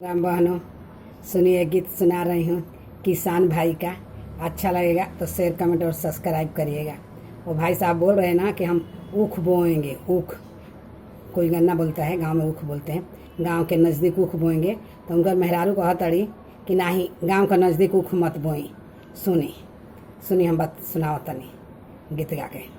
राम बहनों, सुनिए गीत सुना रही हूँ किसान भाई का। अच्छा लगेगा तो शेयर कमेंट और सब्सक्राइब करिएगा। वो भाई साहब बोल रहे हैं ना कि हम ऊख बोएंगे। ऊख, कोई गन्ना बोलता है, गांव में ऊख बोलते हैं। गांव के नज़दीक ऊख बोएंगे तो उनका मेहरारू कहत अड़ी कि नाही, गांव का नज़दीक ऊख मत बोई। सुनी सुनी हम बात सुनाओ तनी गीत गा के।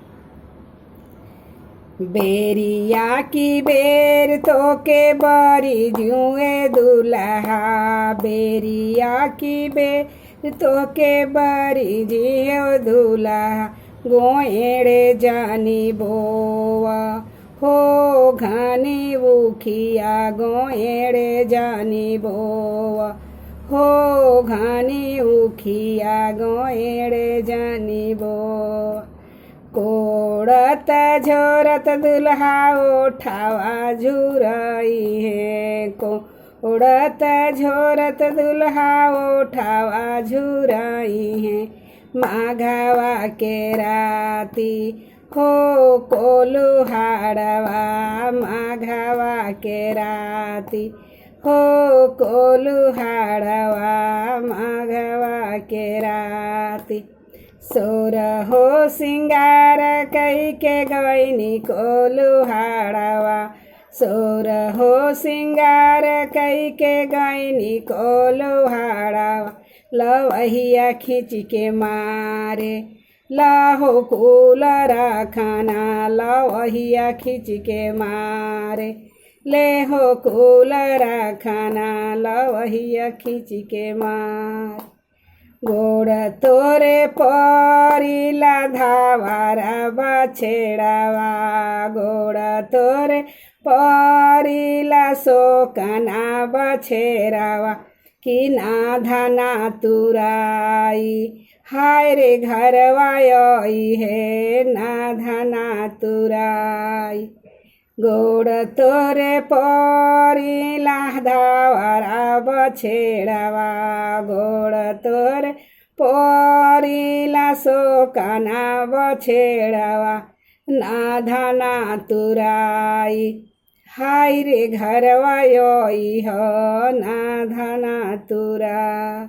बेरिया की बेर तो के बरी जुए दुल्हा, बेरिया की बेर तो के बरी जियो दुल्हा। गोएड़े जानी बोवा हो घनी उखिया, गोएड़े जानी बोवा हो घनी उखिया, गोएड़े जानी बोवा। कोड़त झोरत दुल्हा उठावा झुरई है, कोड़त झोरत दुल्हा उठावा झुरई है। माघवा के राती हो कोलुहाड़वा, माघवा के राती हो कोलुहाड़वा, माघवा के राती। सोरहो सिंगार कई के गईनी कोलुहाड़वा, सोरहो सिंगार कई के गईनी कोलुहाड़वा। लवहिया खींच के मारे लाहो कूलरा खाना, लवहिया खींच के मारे ले हो कूलरा खाना, लवहिया खींच के मार। गोड़ तोरे परिला धावारा बछेड़ावा, गोड़ तोरे परिला सोकना बछेरावा। कि ना धना तुराई हाय रे घरवा आई है, ना धना तुराई। गोड़ तोरे परिला धावारा बछेड़ावा, गोड़ तोरे परिला सोकना बछेड़ावा। ना धना तुराई हाय रे घरवा आई हो, ना धना तुरा।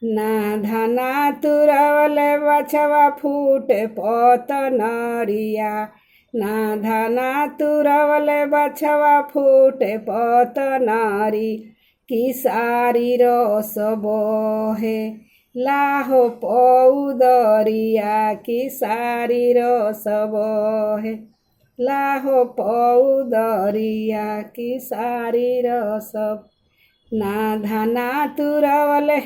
ना धना तुरवल बछवा फूटे पत नरिया, ना धना तुरवल बछवा फूटे पत नारी। कि सारी रस बोहे लाहो पौदरिया, कि सारी रस बोहे लाहो पौदरिया, कि सारी रस। ना धना तुरवले,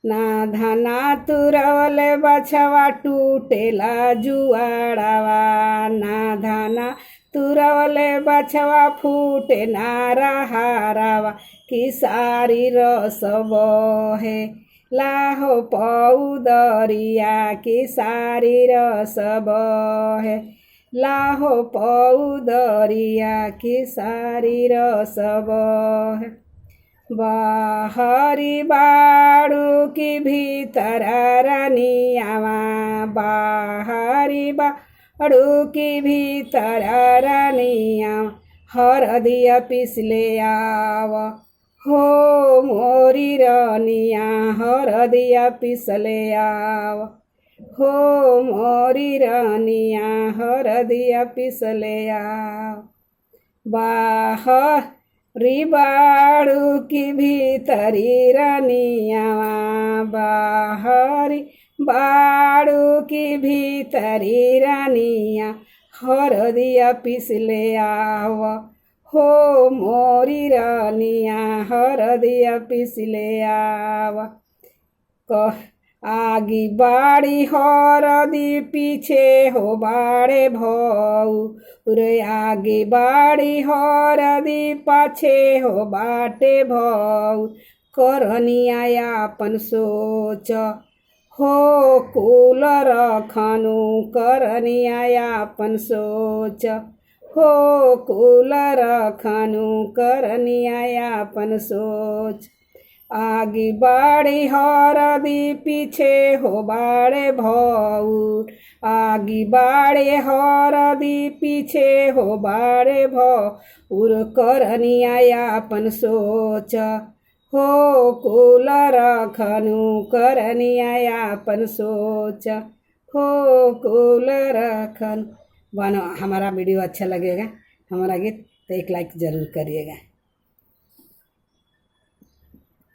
ना धना तुरवले बछवा टूटेला जुआड़ावा, ना धना तुरवले बछवा फूटे नारा हारावा। कि सारी रस बोहे लाहो पौदरिया, कि सारी रस बोहे लाहो पौदरिया, कि सारी रस बोहे। बाहरी बाड़ू की भीतर रनियावा, बाहरी बाड़ू की भीतर रनिया। हरदिया पिसले आव हो मोरी रनिया, हरदिया पिसले आव हो मोरी रनिया, हरदिया पिसले आव। बाहरी बाड़ू की भीतरी रनियावा, बाहरी बाड़ू की भीतरी रनिया। हरदिया पिसले आव हो मोरी रनिया, हरदिया पिसले आव। आगी बाड़ी हरदी पीछे हो बाड़े भऊ रे, आगे बाड़ी हरदी पाछे हो बाटे भऊ। करनिया आपन सोच हो कुल रखनु, करनिया आपन सोच हो कुल रखनु, करनिया आपन सोच। आगे बाड़ी हरदी पीछे हो बाड़े भऊ, आगे बाड़े हरदी पीछे हो बाड़े भऊ। करनिया आपन सोच हो कुल रखनु करनिया यापन सोच, हो कुल रखन। बनो हमारा वीडियो अच्छा लगेगा, हमारा गीत तो एक लाइक ज़रूर करिएगा।